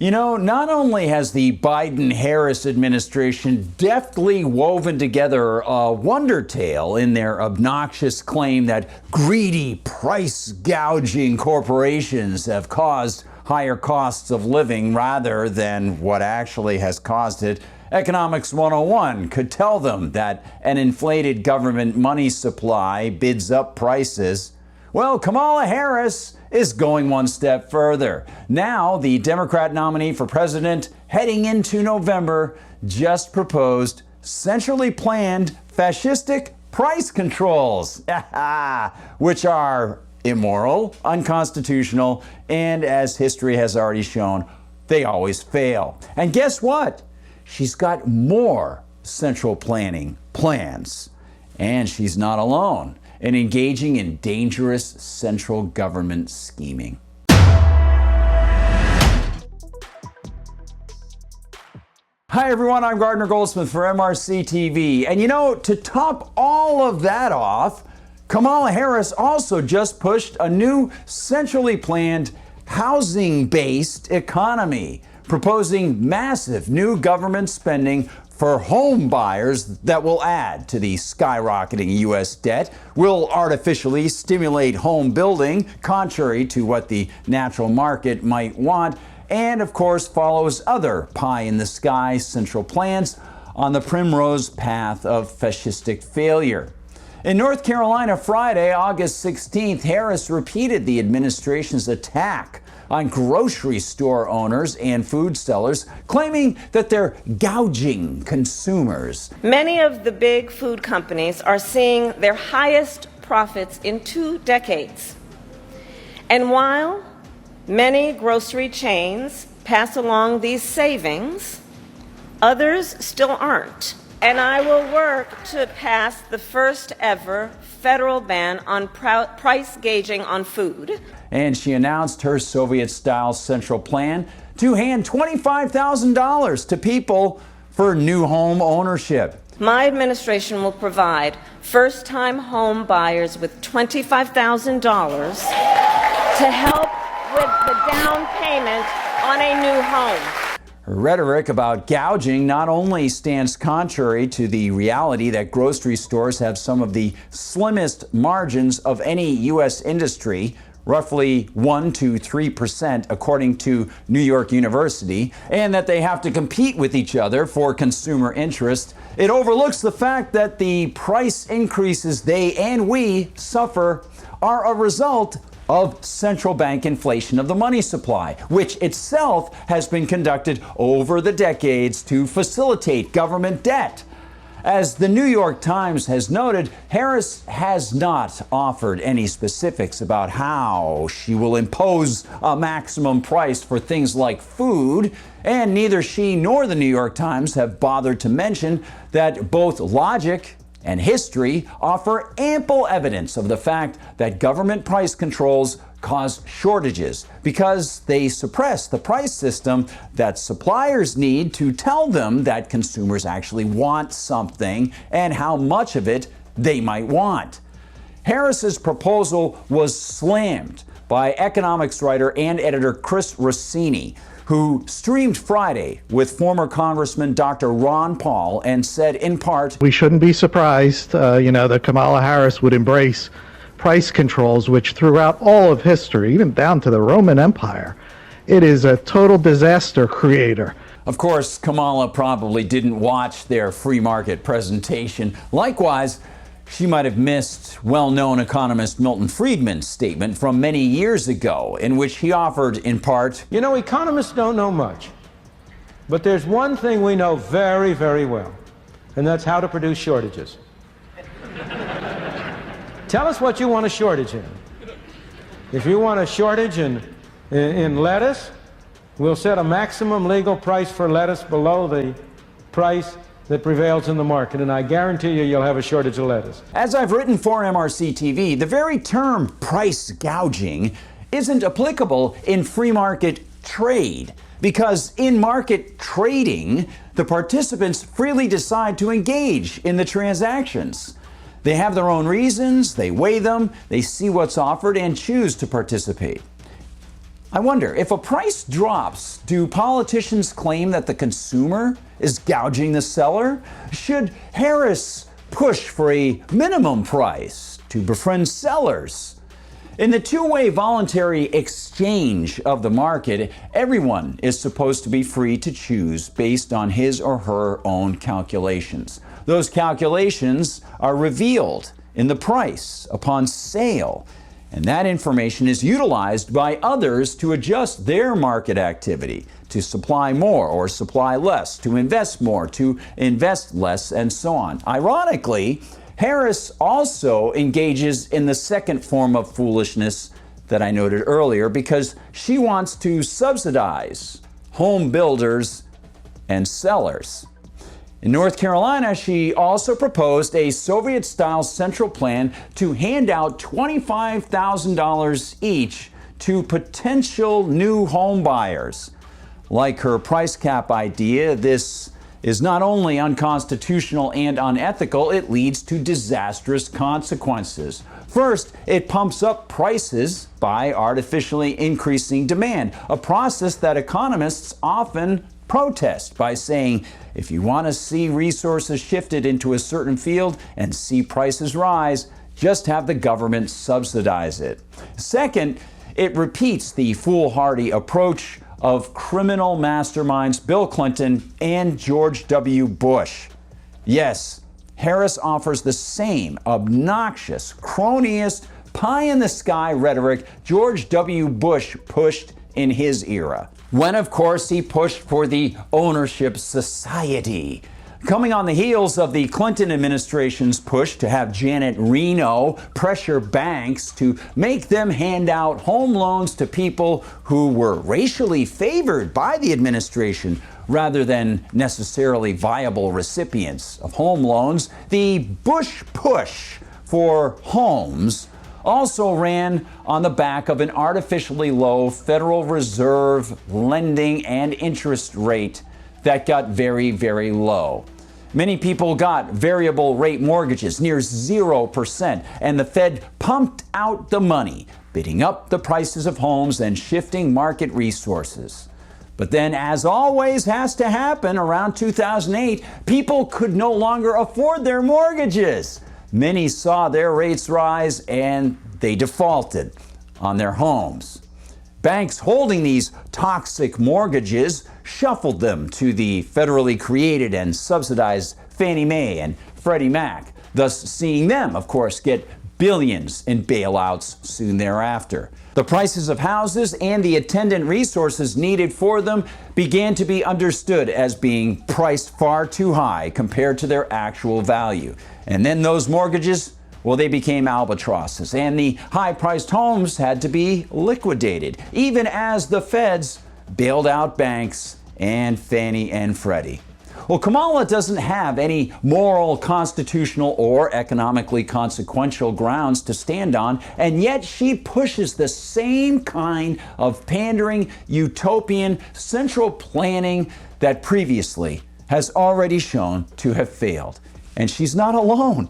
You know, not only has the Biden-Harris administration deftly woven together a wonder tale in their obnoxious claim that greedy price gouging corporations have caused higher costs of living rather than what actually has caused it, Economics 101 could tell them that an inflated government money supply bids up prices. Well, Kamala Harris is going one step further. Now, the Democrat nominee for president heading into November just proposed centrally planned fascistic price controls, which are immoral, unconstitutional, and as history has already shown, they always fail. And guess what? She's got more central planning plans, and she's not alone in engaging in dangerous central government scheming. Hi everyone, I'm Gardner Goldsmith for MRC-TV. And you know, to top all of that off, Kamala Harris also just pushed a new centrally planned housing-based economy, proposing massive new government spending for home buyers that will add to the skyrocketing U.S. debt, will artificially stimulate home building, contrary to what the natural market might want, and of course follows other pie-in-the-sky central plans on the primrose path of fascistic failure. In North Carolina Friday, August 16th, Harris repeated the administration's attack on grocery store owners and food sellers, claiming that they're gouging consumers. Many of the big food companies are seeing their highest profits in 2 decades. And while many grocery chains pass along these savings, others still aren't. And I will work to pass the first ever federal ban on price gouging on food. And she announced her Soviet-style central plan to hand $25,000 to people for new home ownership. My administration will provide first-time home buyers with $25,000 to help with the down payment on a new home. Her rhetoric about gouging not only stands contrary to the reality that grocery stores have some of the slimmest margins of any U.S. industry, roughly 1 to 3% according to New York University, and that they have to compete with each other for consumer interest, it overlooks the fact that the price increases they and we suffer are a result of central bank inflation of the money supply, which itself has been conducted over the decades to facilitate government debt. As the New York Times has noted, Harris has not offered any specifics about how she will impose a maximum price for things like food, and neither she nor the New York Times have bothered to mention that both logic and history offer ample evidence of the fact that government price controls cause shortages because they suppress the price system that suppliers need to tell them that consumers actually want something and how much of it they might want. Harris's proposal was slammed by economics writer and editor Chris Rossini, who streamed Friday with former Congressman Dr. Ron Paul and said in part, "We shouldn't be surprised, that Kamala Harris would embrace price controls, which throughout all of history, even down to the Roman Empire, it is a total disaster creator." Of course, Kamala probably didn't watch their free market presentation. Likewise, she might have missed well-known economist Milton Friedman's statement from many years ago, in which he offered, in part, "You know, economists don't know much, but there's one thing we know very, very well, and that's how to produce shortages. Tell us what you want a shortage in. If you want a shortage in lettuce, we'll set a maximum legal price for lettuce below the price that prevails in the market, and I guarantee you you'll have a shortage of lettuce." As I've written for MRC-TV, the very term price gouging isn't applicable in free market trade, because in market trading, the participants freely decide to engage in the transactions. They have their own reasons, they weigh them, they see what's offered and choose to participate. I wonder, if a price drops, do politicians claim that the consumer is gouging the seller? Should Harris push for a minimum price to befriend sellers? In the two-way voluntary exchange of the market, everyone is supposed to be free to choose based on his or her own calculations. Those calculations are revealed in the price upon sale, and that information is utilized by others to adjust their market activity, to supply more or supply less, to invest more, to invest less, and so on. Ironically, Harris also engages in the second form of foolishness that I noted earlier, because she wants to subsidize home builders and sellers. In North Carolina, she also proposed a Soviet-style central plan to hand out $25,000 each to potential new home buyers. Like her price cap idea, this is not only unconstitutional and unethical, it leads to disastrous consequences. First, it pumps up prices by artificially increasing demand, a process that economists often protest by saying, if you want to see resources shifted into a certain field and see prices rise, just have the government subsidize it. Second, it repeats the foolhardy approach of criminal masterminds Bill Clinton and George W. Bush. Yes, Harris offers the same obnoxious, cronyist, pie-in-the-sky rhetoric George W. Bush pushed in his era, when, of course, he pushed for the ownership society. Coming on the heels of the Clinton administration's push to have Janet Reno pressure banks to make them hand out home loans to people who were racially favored by the administration rather than necessarily viable recipients of home loans, the Bush push for homes also ran on the back of an artificially low Federal Reserve lending and interest rate that got very, very low. Many people got variable rate mortgages near 0%, and the Fed pumped out the money, bidding up the prices of homes and shifting market resources. But then, as always has to happen around 2008, people could no longer afford their mortgages. Many saw their rates rise and they defaulted on their homes. Banks holding these toxic mortgages shuffled them to the federally created and subsidized Fannie Mae and Freddie Mac, thus seeing them, of course, get billions in bailouts soon thereafter. The prices of houses and the attendant resources needed for them began to be understood as being priced far too high compared to their actual value. And then those mortgages, well, they became albatrosses, and the high-priced homes had to be liquidated, even as the feds bailed out banks and Fannie and Freddie. Well, Kamala doesn't have any moral, constitutional, or economically consequential grounds to stand on, and yet she pushes the same kind of pandering, utopian, central planning that previously has already shown to have failed. And she's not alone.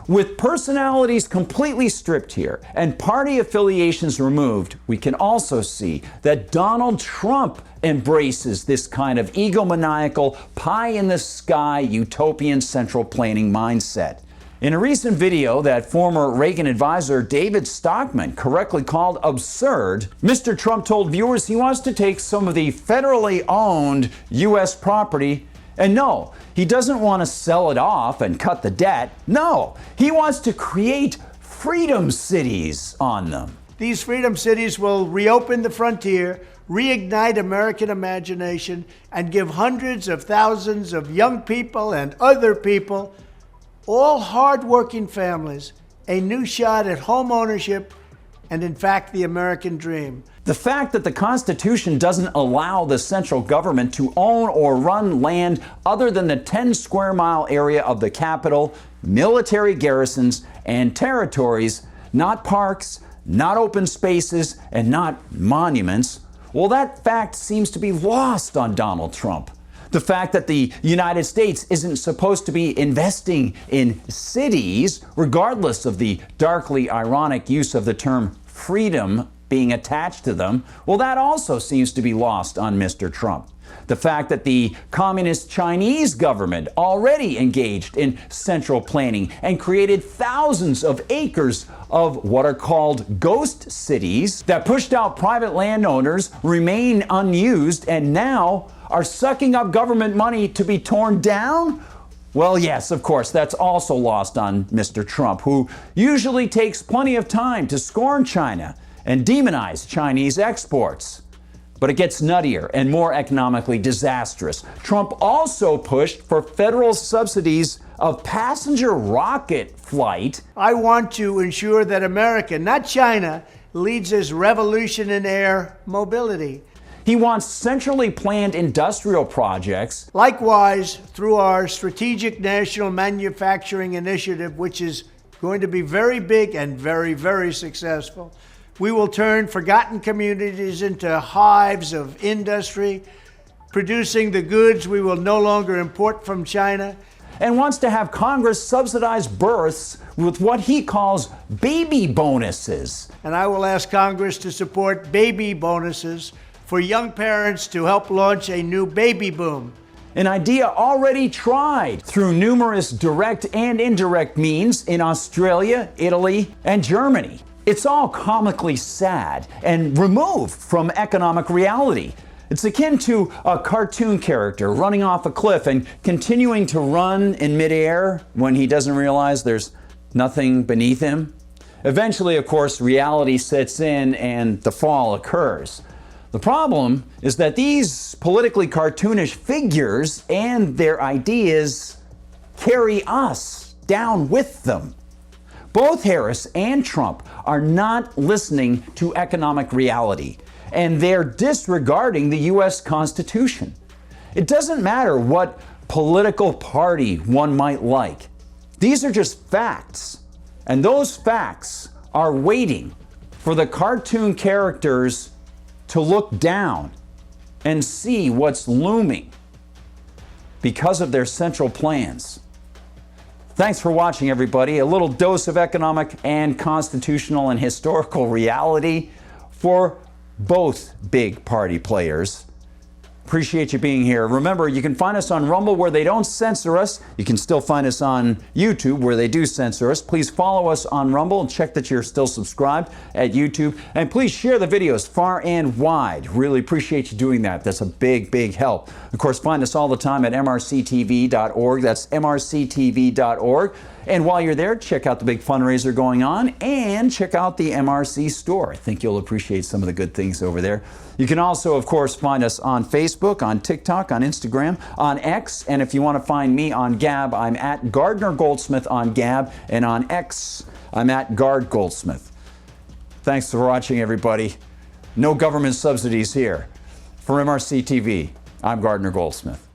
With personalities completely stripped here and party affiliations removed, we can also see that Donald Trump embraces this kind of egomaniacal, pie-in-the-sky, utopian central planning mindset. In a recent video that former Reagan advisor David Stockman correctly called absurd, Mr. Trump told viewers he wants to take some of the federally owned U.S. property. And no, he doesn't want to sell it off and cut the debt. No, he wants to create freedom cities on them. These freedom cities will reopen the frontier, reignite American imagination, and give hundreds of thousands of young people and other people, all hard-working families, a new shot at home ownership and, in fact, the American dream. The fact that the Constitution doesn't allow the central government to own or run land other than the 10-square-mile area of the Capitol, military garrisons, and territories, not parks, not open spaces, and not monuments, well, that fact seems to be lost on Donald Trump. The fact that the United States isn't supposed to be investing in cities, regardless of the darkly ironic use of the term freedom being attached to them, well, that also seems to be lost on Mr. Trump. The fact that the communist Chinese government already engaged in central planning and created thousands of acres of what are called ghost cities that pushed out private landowners remain unused and now are sucking up government money to be torn down? Well, yes, of course, that's also lost on Mr. Trump, who usually takes plenty of time to scorn China and demonize Chinese exports. But it gets nuttier and more economically disastrous. Trump also pushed for federal subsidies of passenger rocket flight. I want to ensure that America, not China, leads this revolution in air mobility. He wants centrally planned industrial projects. Likewise, through our Strategic National Manufacturing Initiative, which is going to be very big and very, very successful, we will turn forgotten communities into hives of industry, producing the goods we will no longer import from China. And wants to have Congress subsidize births with what he calls baby bonuses. And I will ask Congress to support baby bonuses for young parents to help launch a new baby boom. An idea already tried through numerous direct and indirect means in Australia, Italy, and Germany. It's all comically sad and removed from economic reality. It's akin to a cartoon character running off a cliff and continuing to run in midair when he doesn't realize there's nothing beneath him. Eventually, of course, reality sets in and the fall occurs. The problem is that these politically cartoonish figures and their ideas carry us down with them. Both Harris and Trump are not listening to economic reality, and they're disregarding the U.S. Constitution. It doesn't matter what political party one might like. These are just facts, and those facts are waiting for the cartoon characters to look down and see what's looming because of their central plans. Thanks for watching, everybody. A little dose of economic and constitutional and historical reality for both big party players. Appreciate you being here. Remember, you can find us on Rumble where they don't censor us. You can still find us on YouTube where they do censor us. Please follow us on Rumble and check that you're still subscribed at YouTube. And please share the videos far and wide. Really appreciate you doing that. That's a big, big help. Of course, find us all the time at MRCTV.org. That's MRCTV.org. And while you're there, check out the big fundraiser going on and check out the MRC Store. I think you'll appreciate some of the good things over there. You can also, of course, find us on Facebook, on TikTok, on Instagram, on X. And if you want to find me on Gab, I'm at Gardner Goldsmith on Gab. And on X, I'm at Gard Goldsmith. Thanks for watching, everybody. No government subsidies here. For MRC TV, I'm Gardner Goldsmith.